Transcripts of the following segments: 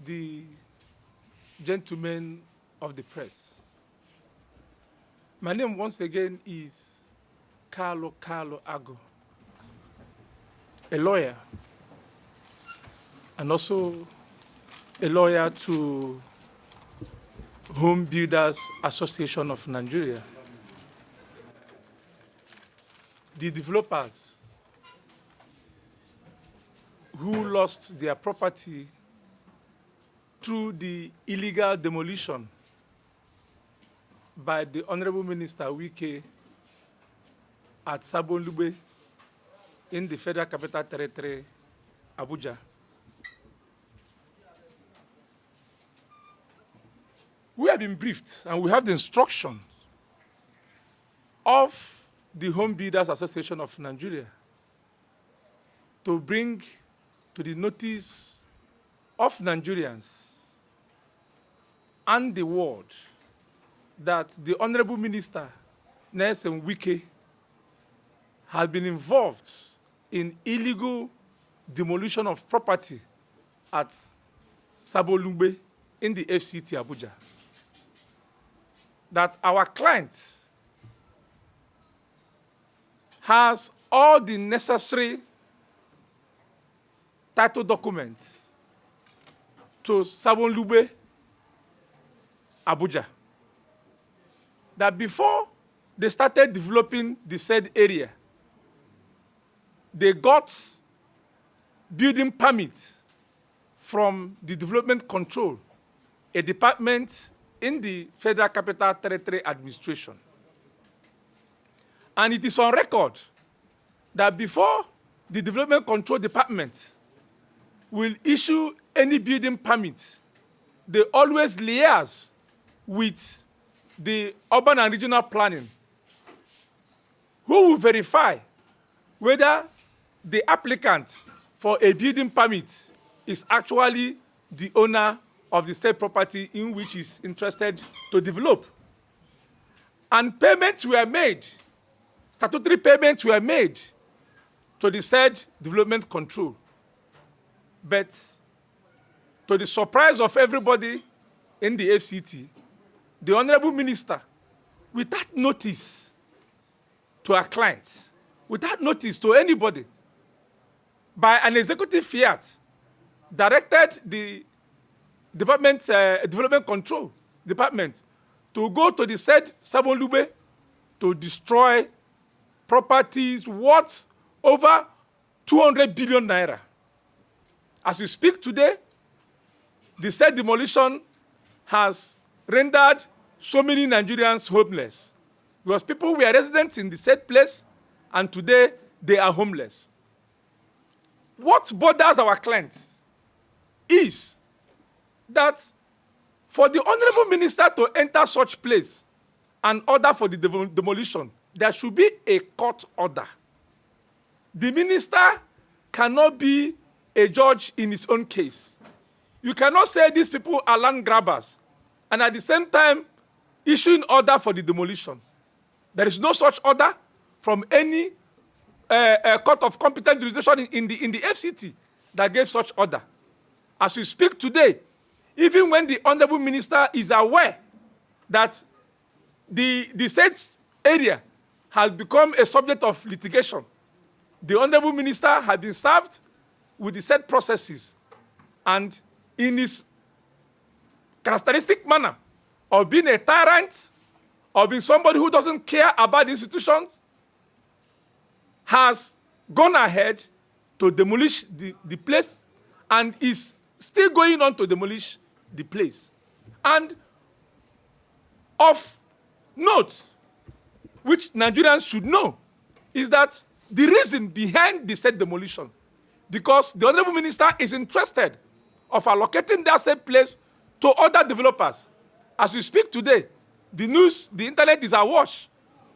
the gentlemen of the press. My name once again is Carlo Ago, a lawyer, and also a lawyer to Home Builders Association of Nigeria. The developers who lost their property through the illegal demolition by the Honorable Minister Wike at Sabonlugbe in the Federal Capital Territory, Abuja. We have been briefed and we have the instructions of the Home Builders Association of Nigeria to bring to the notice of Nigerians and the world that the Honorable Minister Nyesom Wike has been involved in illegal demolition of property at Sabonlugbe in the FCT Abuja. That our client has all the necessary title documents to Sabonlugbe, Abuja. That before they started developing the said area, they got building permit from the Development Control, a department in the Federal Capital Territory Administration. And it is on record that before the Development Control Department will issue any building permit, they always liaise with the urban and regional planning, who will verify whether the applicant for a building permit is actually the owner of the state property in which he is interested to develop. And payments were made, statutory payments were made to the said development control. But to the surprise of everybody in the FCT, the Honorable Minister, without notice to our clients, without notice to anybody, by an executive fiat, directed the Development Control Department to go to the said Sabonlugbe to destroy properties worth over 200 billion naira. As we speak today, the said demolition has rendered so many Nigerians homeless because people were residents in the said place and today they are homeless. What bothers our clients is that for the Honorable Minister to enter such place and order for the demolition, there should be a court order. The minister cannot be a judge in his own case. You cannot say these people are land grabbers and at the same time issuing order for the demolition. There is no such order from any court of competent jurisdiction in the FCT that gave such order. As we speak today, even when the Honorable Minister is aware that the said area has become a subject of litigation, the Honorable Minister has been served with the said processes and in his characteristic manner of being a tyrant, or being somebody who doesn't care about the institutions, has gone ahead to demolish the place and is still going on to demolish the place. And of note, which Nigerians should know, is that the reason behind the said demolition, because the Honorable Minister is interested of allocating that said place to other developers. As we speak today, the news, the internet is awash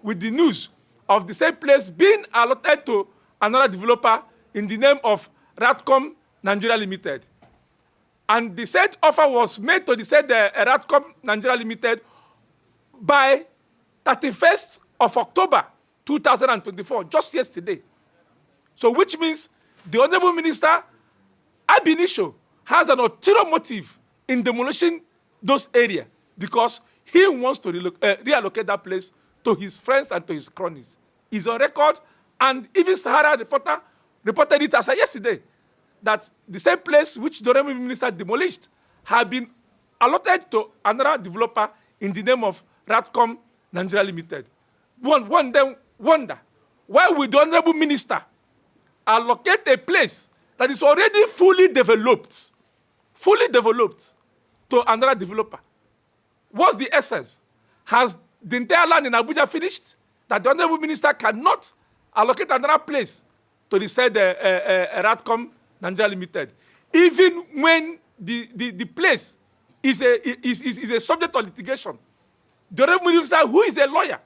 with the news of the same place being allotted to another developer in the name of Ratcom Nigeria Limited. And the said offer was made to the said Ratcom Nigeria Limited by 31st of October 2024, just yesterday. So which means the Honorable Minister, ab initio, has an ulterior motive in demolishing those areas because he wants to reallocate that place to his friends and to his cronies. He's on record, and even Sahara reporter reported it as of yesterday, that the same place which the revenue minister demolished had been allotted to another developer in the name of Ratcom Nigeria Limited. One then wonder, why would the honorable minister allocate a place that is already fully developed to another developer? What's the essence? Has the entire land in Abuja finished that the honorable minister cannot allocate another place to the said Ratcom Nigeria Limited, even when the place is a subject of litigation? The honorable minister, who is a lawyer,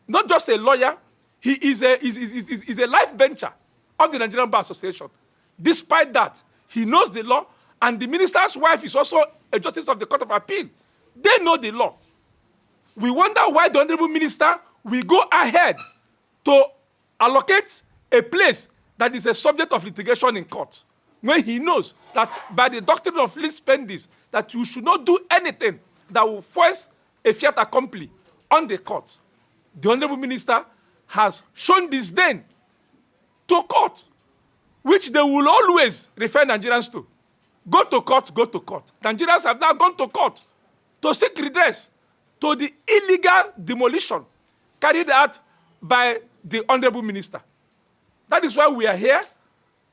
not just a lawyer, he is a life bencher of the Nigerian Bar Association. Despite that, he knows the law, and the minister's wife is also a justice of the Court of Appeal. They know the law. We wonder why the honorable minister will go ahead to allocate a place that is a subject of litigation in court, when he knows that by the doctrine of least spendings, that you should not do anything that will force a fiat accompli on the court. The honorable minister has shown disdain to court, which they will always refer Nigerians to. Go to court, go to court. Nigerians have now gone to court to seek redress to the illegal demolition carried out by the honorable minister. That is why we are here,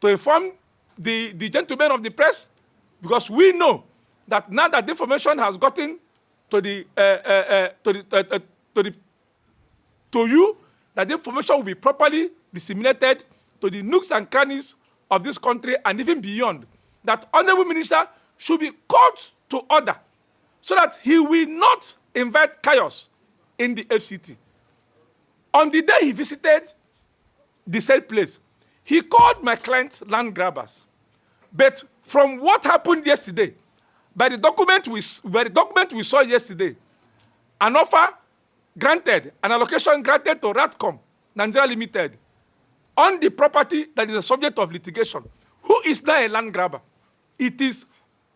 to inform the gentlemen of the press, because we know that now that the information has gotten to you, that the information will be properly disseminated to the nooks and crannies of this country and even beyond, that honorable minister should be called to order so that he will not invite chaos in the FCT. On the day he visited the said place, he called my clients land grabbers. But from what happened yesterday, by the document we saw yesterday, an offer granted, an allocation granted to Ratcom Nigeria Limited on the property that is a subject of litigation. Who is now a land grabber? It is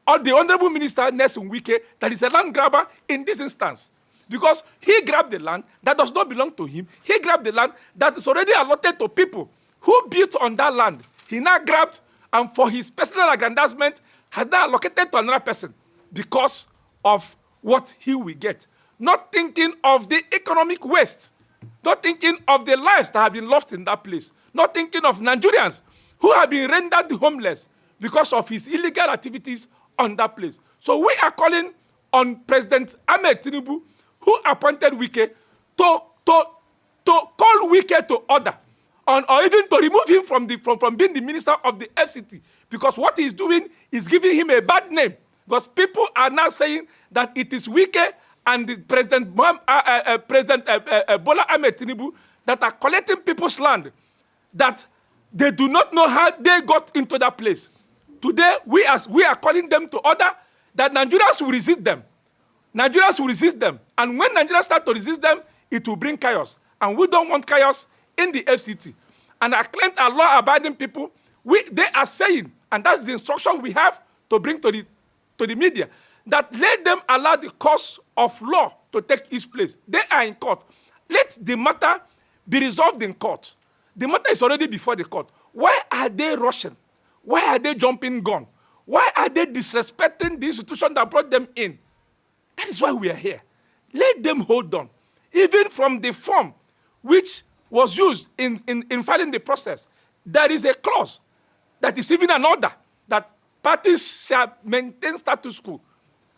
the Honorable Minister Nyesom Wike that is a land grabber in this instance, because he grabbed the land that does not belong to him. He grabbed the land that is already allotted to people who built on that land. He now grabbed, and for his personal aggrandizement, has now allocated to another person because of what he will get. Not thinking of the economic waste, not thinking of the lives that have been lost in that place, not thinking of Nigerians who have been rendered homeless because of his illegal activities on that place. So we are calling on President Ahmed Tinubu, who appointed Wike, to call Wike to order, or even to remove him from being the minister of the FCT, because what he's doing is giving him a bad name. Because people are now saying that it is Wike and the President Bola Ahmed Tinubu that are collecting people's land, that they do not know how they got into that place. Today, we are calling them to order, that Nigerians will resist them. Nigerians will resist them. And when Nigerians start to resist them, it will bring chaos. And we don't want chaos in the FCT. And our clients are law-abiding people. They are saying, and that's the instruction we have to bring to the media, that let them allow the course of law to take its place. They are in court. Let the matter be resolved in court. The matter is already before the court. Why are they rushing? Why are they jumping gun? Why are they disrespecting the institution that brought them in? That is why we are here. Let them hold on. Even from the form which was used in filing the process, there is a clause that is even an order that parties shall maintain status quo.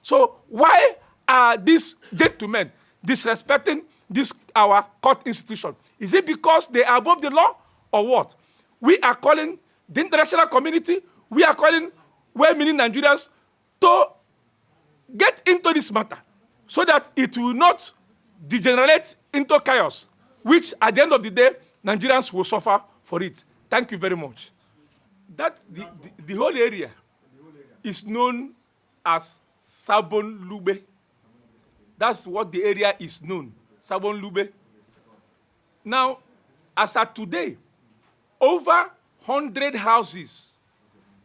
So why are these gentlemen disrespecting our court institution? Is it because they are above the law or what? We are calling the international community, we are calling well-meaning Nigerians to get into this matter so that it will not degenerate into chaos, which at the end of the day, Nigerians will suffer for it. Thank you very much. The whole area is known as Sabon Lube. That's what the area is known, Sabon Lube. Now, as of today, over 100 houses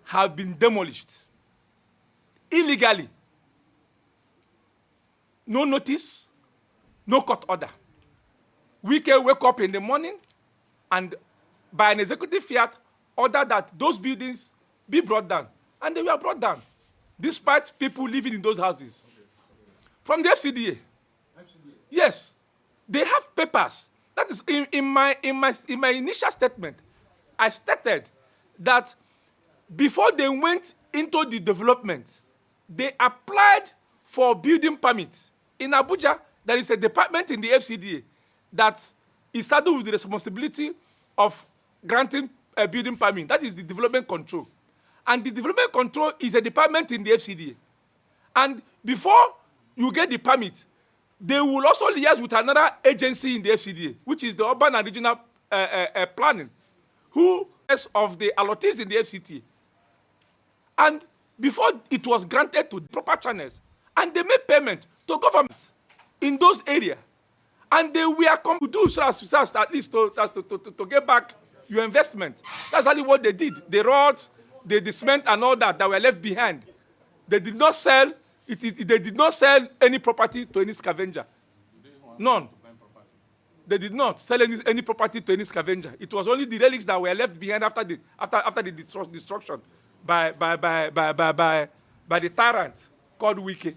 have been demolished illegally. No notice, no court order. Wike wake up in the morning and by an executive fiat order that those buildings be brought down. And they were brought down, despite people living in those houses. From the FCDA. Yes. They have papers. That is, in my initial statement, I stated that before they went into the development, they applied for building permits. In Abuja, there is a department in the FCDA that is saddled with the responsibility of granting a building permit. That is the development control. And the development control is a department in the FCDA. And before you get the permit, they will also liaise with another agency in the FCDA, which is the Urban and Regional Planning, who is of the allottees in the FCT. And before it was granted to the proper channels, and they made payment to governments in those areas. And they were come to do so as at least to get back your investment. That's only what they did. The roads, the cement and all that were left behind. They did not sell they did not sell any property to any scavenger. None. They did not sell any property to any scavenger. It was only the relics that were left behind after the destruction by the tyrant called Wike.